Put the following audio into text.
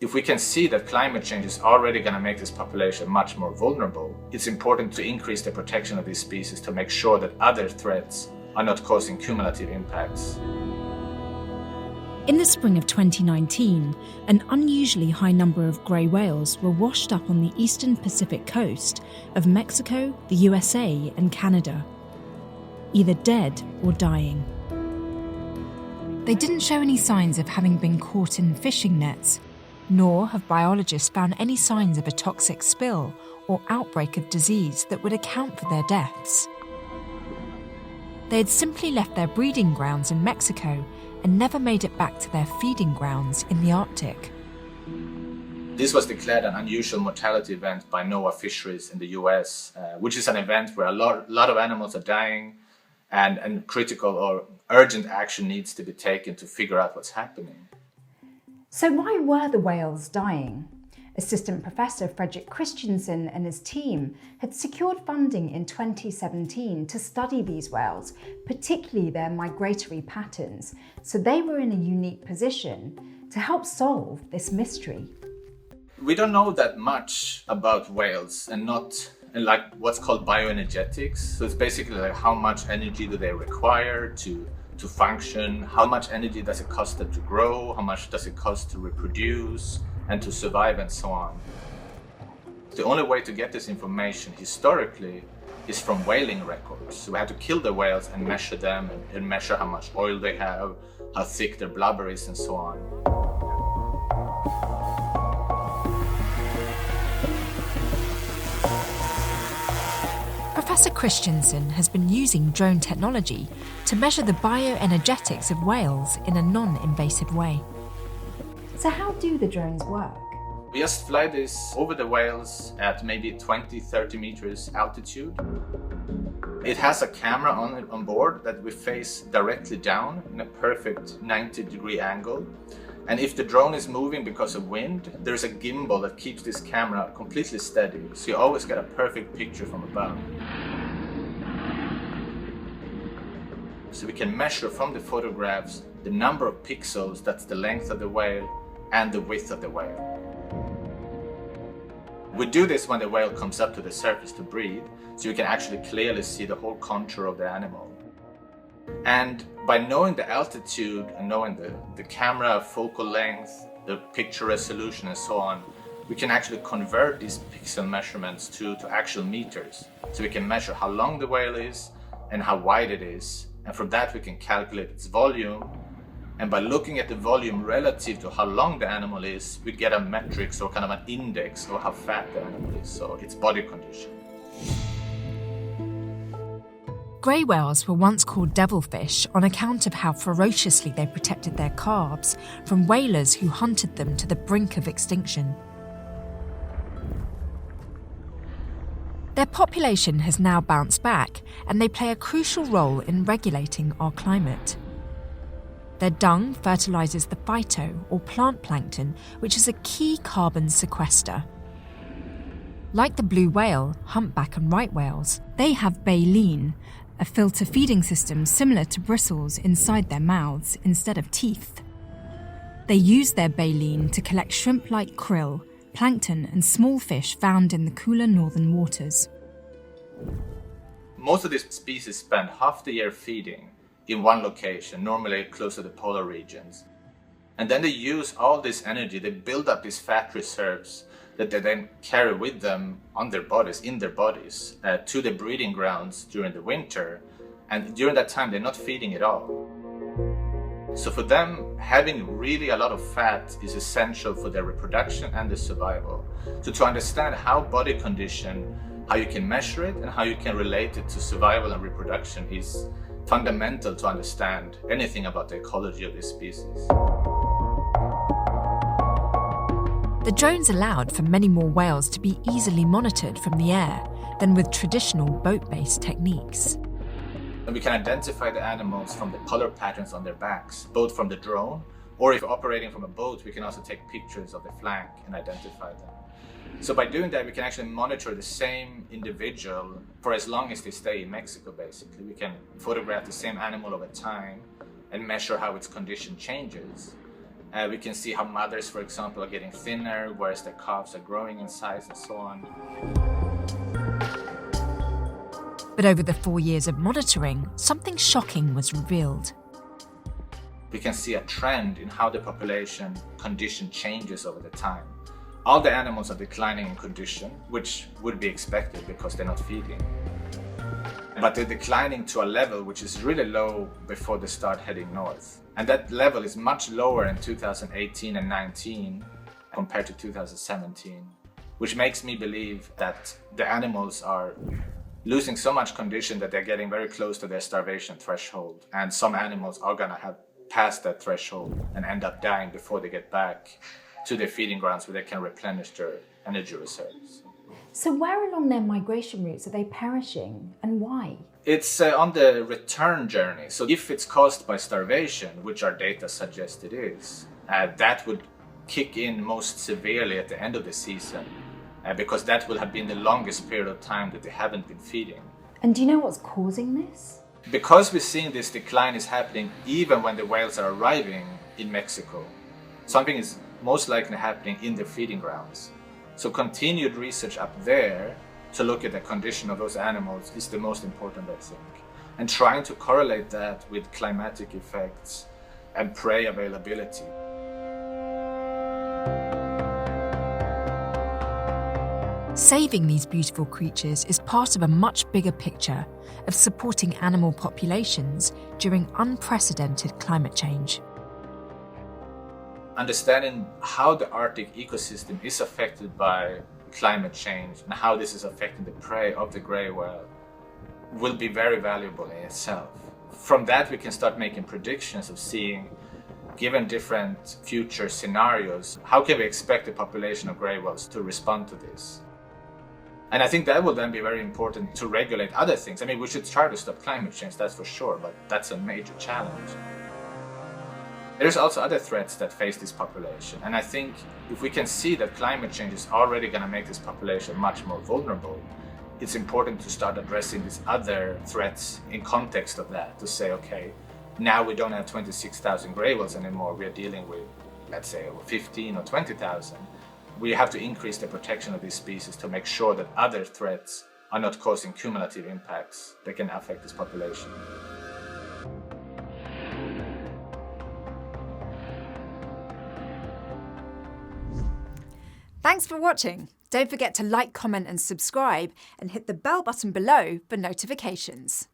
If we can see that climate change is already going to make this population much more vulnerable, it's important to increase the protection of these species to make sure that other threats are not causing cumulative impacts. In the spring of 2019, an unusually high number of grey whales were washed up on the eastern Pacific coast of Mexico, the USA and Canada, either dead or dying. They didn't show any signs of having been caught in fishing nets, nor have biologists found any signs of a toxic spill or outbreak of disease that would account for their deaths. They had simply left their breeding grounds in Mexico and never made it back to their feeding grounds in the Arctic. This was declared an unusual mortality event by NOAA Fisheries in the US, which is an event where a lot of animals are dying and critical or urgent action needs to be taken to figure out what's happening. So why were the whales dying? Assistant Professor Fredrick Christianson and his team had secured funding in 2017 to study these whales, particularly their migratory patterns, so they were in a unique position to help solve this mystery. We don't know that much about whales and like what's called bioenergetics. So it's basically like how much energy do they require to function, how much energy does it cost them to grow, how much does it cost to reproduce and to survive and so on. The only way to get this information historically is from whaling records. So we have to kill the whales and measure them and measure how much oil they have, how thick their blubber is and so on. Professor Christianson has been using drone technology to measure the bioenergetics of whales in a non-invasive way. So how do the drones work? We just fly this over the whales at maybe 20-30 meters altitude. It has a camera on board that we face directly down in a perfect 90-degree angle. And if the drone is moving because of wind, there's a gimbal that keeps this camera completely steady. So you always get a perfect picture from above. So we can measure from the photographs the number of pixels, that's the length of the whale, and the width of the whale. We do this when the whale comes up to the surface to breathe, so you can actually clearly see the whole contour of the animal. And by knowing the altitude and knowing the camera focal length, the picture resolution and so on, we can actually convert these pixel measurements to actual meters. So we can measure how long the whale is and how wide it is. And from that we can calculate its volume. And by looking at the volume relative to how long the animal is, we get a metric, so kind of an index of how fat the animal is, so its body condition. Grey whales were once called devilfish on account of how ferociously they protected their calves from whalers who hunted them to the brink of extinction. Their population has now bounced back, and they play a crucial role in regulating our climate. Their dung fertilises the phyto, or plant plankton, which is a key carbon sequester. Like the blue whale, humpback and right whales, they have baleen, a filter feeding system similar to bristles inside their mouths instead of teeth. They use their baleen to collect shrimp like krill, plankton and small fish found in the cooler northern waters. Most of these species spend half the year feeding in one location, normally close to the polar regions. And then they use all this energy, they build up these fat reserves that they then carry with them on their bodies, in their bodies, to the breeding grounds during the winter. And during that time, they're not feeding at all. So for them, having really a lot of fat is essential for their reproduction and their survival. So to understand how body condition, how you can measure it and how you can relate it to survival and reproduction is fundamental to understand anything about the ecology of this species. The drones allowed for many more whales to be easily monitored from the air than with traditional boat-based techniques. And we can identify the animals from the color patterns on their backs, both from the drone, or if operating from a boat, we can also take pictures of the flank and identify them. So by doing that, we can actually monitor the same individual for as long as they stay in Mexico, basically. We can photograph the same animal over time and measure how its condition changes. We can see how mothers, for example, are getting thinner, whereas their calves are growing in size and so on. But over the 4 years of monitoring, something shocking was revealed. We can see a trend in how the population condition changes over the time. All the animals are declining in condition, which would be expected because they're not feeding. But they're declining to a level which is really low before they start heading north. And that level is much lower in 2018 and 19 compared to 2017, which makes me believe that the animals are losing so much condition that they're getting very close to their starvation threshold. And some animals are gonna have passed that threshold and end up dying before they get back to their feeding grounds where they can replenish their energy reserves. So where along their migration routes are they perishing and why? It's on the return journey. So if it's caused by starvation, which our data suggest it is, that would kick in most severely at the end of the season, because that will have been the longest period of time that they haven't been feeding. And do you know what's causing this? Because we're seeing this decline is happening even when the whales are arriving in Mexico, something is most likely happening in their feeding grounds. So continued research up there to look at the condition of those animals is the most important, I think. And trying to correlate that with climatic effects and prey availability. Saving these beautiful creatures is part of a much bigger picture of supporting animal populations during unprecedented climate change. Understanding how the Arctic ecosystem is affected by climate change and how this is affecting the prey of the grey whale will be very valuable in itself. From that we can start making predictions of seeing, given different future scenarios, how can we expect the population of grey whales to respond to this? And I think that will then be very important to regulate other things. I mean, we should try to stop climate change, that's for sure, but that's a major challenge. There's also other threats that face this population. And I think if we can see that climate change is already going to make this population much more vulnerable, it's important to start addressing these other threats in context of that, to say, okay, now we don't have 26,000 grey whales anymore, we're dealing with, let's say, over 15 or 20,000. We have to increase the protection of these species to make sure that other threats are not causing cumulative impacts that can affect this population. Thanks for watching. Don't forget to like, comment and subscribe and hit the bell button below for notifications.